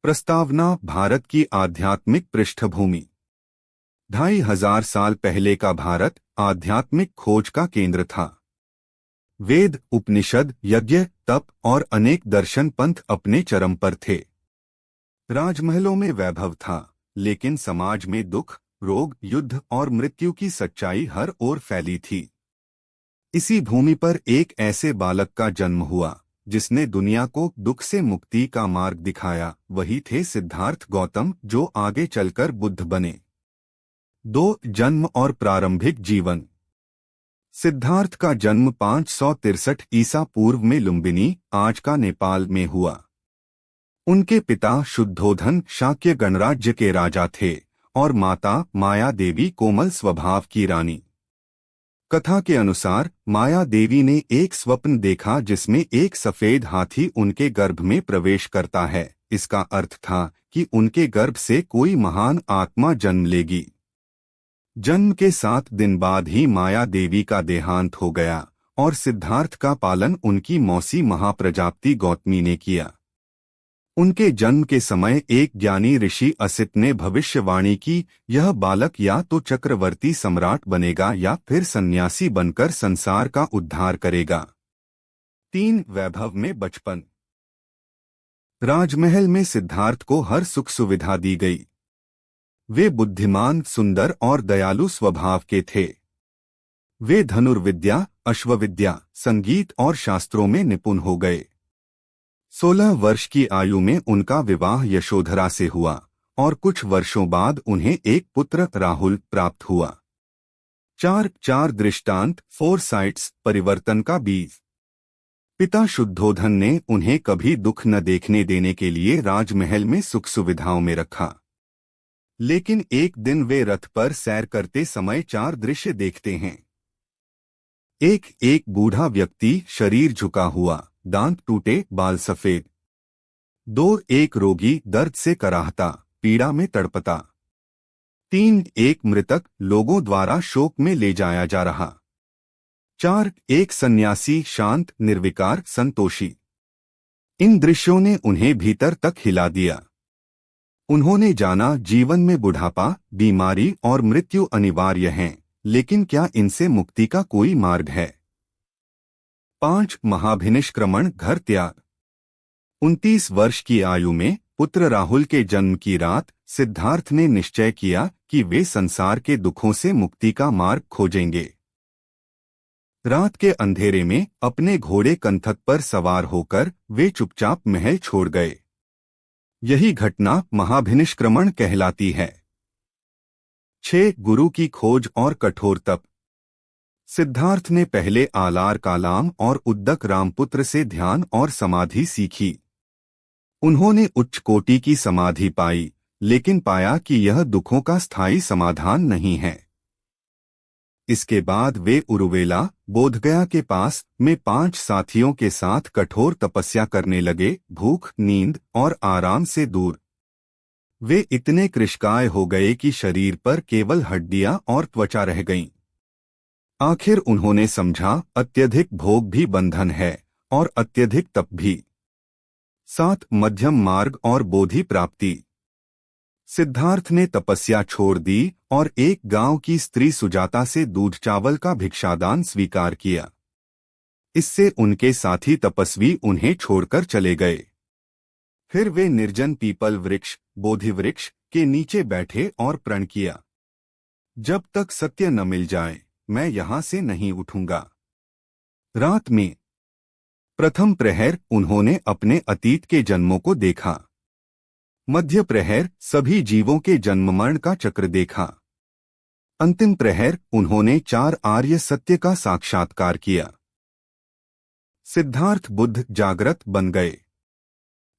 प्रस्तावना भारत की आध्यात्मिक पृष्ठभूमि। 2500 साल पहले का भारत आध्यात्मिक खोज का केंद्र था। वेद, उपनिषद, यज्ञ, तप और अनेक दर्शन पंथ अपने चरम पर थे। राजमहलों में वैभव था, लेकिन समाज में दुख, रोग, युद्ध और मृत्यु की सच्चाई हर ओर फैली थी। इसी भूमि पर एक ऐसे बालक का जन्म हुआ जिसने दुनिया को दुख से मुक्ति का मार्ग दिखाया। वही थे सिद्धार्थ गौतम, जो आगे चलकर बुद्ध बने। 2. जन्म और प्रारंभिक जीवन। सिद्धार्थ का जन्म 563 ईसा पूर्व में लुम्बिनी, आज का नेपाल में हुआ। उनके पिता शुद्धोधन शाक्य गणराज्य के राजा थे और माता माया देवी कोमल स्वभाव की रानी। कथा के अनुसार माया देवी ने एक स्वप्न देखा जिसमें एक सफेद हाथी उनके गर्भ में प्रवेश करता है। इसका अर्थ था कि उनके गर्भ से कोई महान आत्मा जन्म लेगी। जन्म के 7 दिन बाद ही माया देवी का देहांत हो गया और सिद्धार्थ का पालन उनकी मौसी महाप्रजापति गौतमी ने किया। उनके जन्म के समय एक ज्ञानी ऋषि असित ने भविष्यवाणी की, यह बालक या तो चक्रवर्ती सम्राट बनेगा या फिर सन्यासी बनकर संसार का उद्धार करेगा। 3. वैभव में बचपन। राजमहल में सिद्धार्थ को हर सुख सुविधा दी गई। वे बुद्धिमान, सुंदर और दयालु स्वभाव के थे। वे धनुर्विद्या, अश्वविद्या, संगीत और शास्त्रों में निपुण हो गए। 16 वर्ष की आयु में उनका विवाह यशोधरा से हुआ और कुछ वर्षों बाद उन्हें एक पुत्र राहुल प्राप्त हुआ। 4 दृष्टांत, 4 साइट्स, परिवर्तन का बीज। पिता शुद्धोधन ने उन्हें कभी दुख न देखने देने के लिए राजमहल में सुख सुविधाओं में रखा। लेकिन एक दिन वे रथ पर सैर करते समय 4 दृश्य देखते हैं। एक बूढ़ा व्यक्ति, शरीर झुका हुआ, दांत टूटे, बाल सफेद। 2 एक रोगी, दर्द से कराहता, पीड़ा में तड़पता। 3 एक मृतक, लोगों द्वारा शोक में ले जाया जा रहा। 4 एक सन्यासी, शांत, निर्विकार, संतोषी। इन दृश्यों ने उन्हें भीतर तक हिला दिया। उन्होंने जाना जीवन में बुढ़ापा, बीमारी और मृत्यु अनिवार्य हैं, लेकिन क्या इनसे मुक्ति का कोई मार्ग है? 5 महाभिनिष्क्रमण, घर त्याग। 29 वर्ष की आयु में पुत्र राहुल के जन्म की रात सिद्धार्थ ने निश्चय किया कि वे संसार के दुखों से मुक्ति का मार्ग खोजेंगे। रात के अंधेरे में अपने घोड़े कंथक पर सवार होकर वे चुपचाप महल छोड़ गए। यही घटना महाभिनिष्क्रमण कहलाती है। 6 गुरु की खोज और कठोर तप। सिद्धार्थ ने पहले आलार कालाम और उद्दक रामपुत्र से ध्यान और समाधि सीखी। उन्होंने उच्च कोटि की समाधि पाई, लेकिन पाया कि यह दुखों का स्थायी समाधान नहीं है। इसके बाद वे उरुवेला, बोधगया के पास में 5 साथियों के साथ कठोर तपस्या करने लगे, भूख, नींद और आराम से दूर। वे इतने कृशकाय हो गए कि शरीर पर केवल हड्डियां और त्वचा रह गईं। आखिर उन्होंने समझा, अत्यधिक भोग भी बंधन है और अत्यधिक तप भी। 7 मध्यम मार्ग और बोधि प्राप्ति। सिद्धार्थ ने तपस्या छोड़ दी और एक गांव की स्त्री सुजाता से दूध चावल का भिक्षादान स्वीकार किया। इससे उनके साथी तपस्वी उन्हें छोड़कर चले गए। फिर वे निर्जन पीपल वृक्ष, बोधि वृक्ष के नीचे बैठे और प्रण किया, जब तक सत्य न मिल जाए मैं यहां से नहीं उठूंगा। रात में प्रथम प्रहर उन्होंने अपने अतीत के जन्मों को देखा। मध्य प्रहर सभी जीवों के जन्म मरण का चक्र देखा। अंतिम प्रहर उन्होंने 4 आर्य सत्य का साक्षात्कार किया। सिद्धार्थ बुद्ध जागृत बन गए।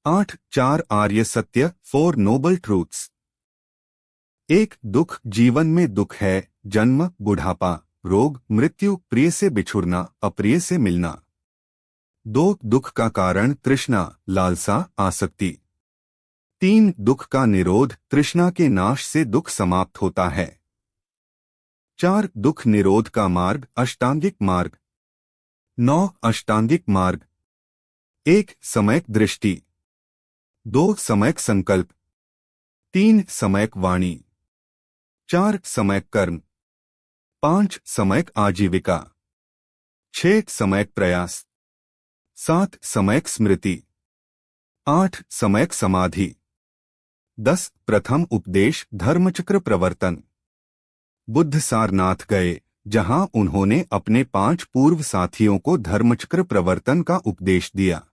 8 4 आर्य सत्य, 4 नोबल ट्रूथ्स। 1 दुख, जीवन में दुख है, जन्म, बुढ़ापा, रोग, मृत्यु, प्रिय से बिछुड़ना, अप्रिय से मिलना। 2 दुख का कारण, तृष्णा, लालसा, आसक्ति। 3 दुख का निरोध, तृष्णा के नाश से दुख समाप्त होता है। 4 दुख निरोध का मार्ग, अष्टांगिक मार्ग। 9 अष्टांगिक मार्ग। 1 समयक दृष्टि। 2 समयक संकल्प, 3 समयक वाणी, 4 समयक कर्म, 5 समयक आजीविका, 6 समयक प्रयास, 7 समयक स्मृति, 8 समयक समाधि, 10 प्रथम उपदेश धर्मचक्र प्रवर्तन। बुद्ध सारनाथ गए, जहां उन्होंने अपने 5 पूर्व साथियों को धर्मचक्र प्रवर्तन का उपदेश दिया।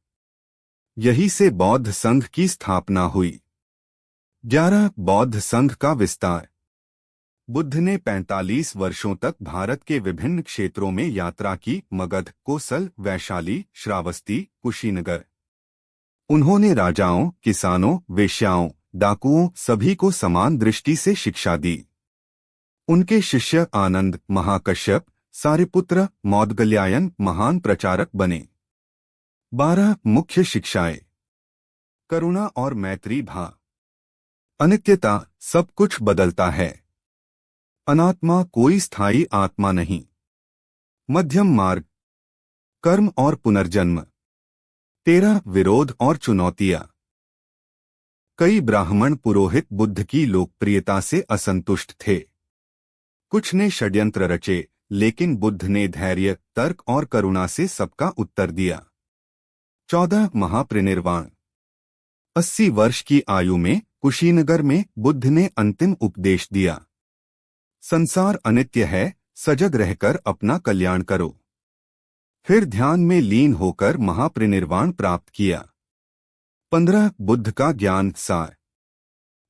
यही से बौद्ध संघ की स्थापना हुई। 11 बौद्ध संघ का विस्तार। बुद्ध ने 45 वर्षों तक भारत के विभिन्न क्षेत्रों में यात्रा की, मगध, कोसल, वैशाली, श्रावस्ती, कुशीनगर। उन्होंने राजाओं, किसानों, वेश्याओं, डाकुओं सभी को समान दृष्टि से शिक्षा दी। उनके शिष्य आनंद, महाकश्यप, सारिपुत्र, मौदगल्यायन महान प्रचारक बने। 12 मुख्य शिक्षाएं। करुणा और मैत्री भाव, अनित्यता, सब कुछ बदलता है, अनात्मा, कोई स्थायी आत्मा नहीं, मध्यम मार्ग, कर्म और पुनर्जन्म। 13 विरोध और चुनौतियां। कई ब्राह्मण पुरोहित बुद्ध की लोकप्रियता से असंतुष्ट थे। कुछ ने षड्यंत्र रचे, लेकिन बुद्ध ने धैर्य, तर्क और करुणा से सबका उत्तर दिया। 14 महापरिनिर्वाण। 80 वर्ष की आयु में कुशीनगर में बुद्ध ने अंतिम उपदेश दिया। संसार अनित्य है, सजग रहकर अपना कल्याण करो। फिर ध्यान में लीन होकर महापरिनिर्वाण प्राप्त किया। 15 बुद्ध का ज्ञान सार।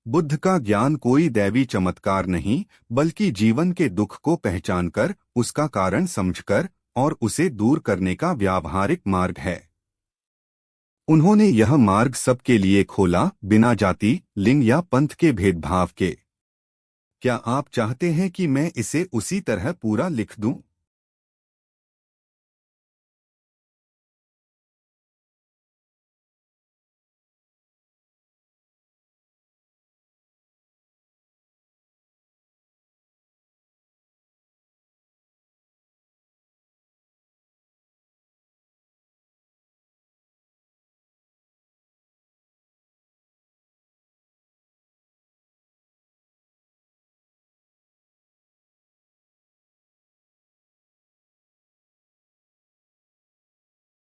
बुद्ध का ज्ञान कोई दैवी चमत्कार नहीं, बल्कि जीवन के दुख को पहचानकर, उसका कारण समझकर और उसे दूर करने का व्यावहारिक मार्ग है। उन्होंने यह मार्ग सबके लिए खोला, बिना जाति, लिंग या पंथ के भेदभाव के। क्या आप चाहते हैं कि मैं इसे उसी तरह पूरा लिख दूं?